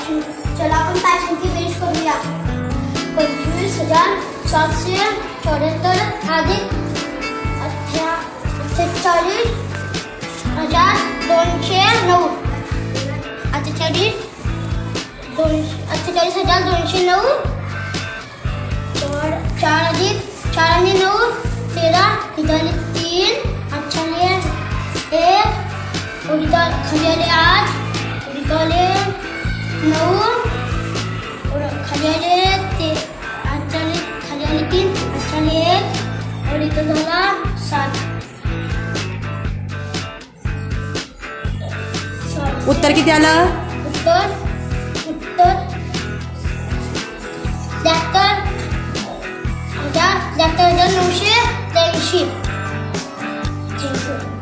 Fraction. चला आपण फ्रॅक्शनची बेरीज करूया. 25,774 अधिक 48,209. 48,209. 4 अधिक 4 आणि 9 13. इथं 3. खाली 1. खाली आले 8. इथं आले 9. खाली आले 3. खाली आले 3. खाली 1. और इथं झाला 7. उत्तर किती आलं? उत्तर 73,983.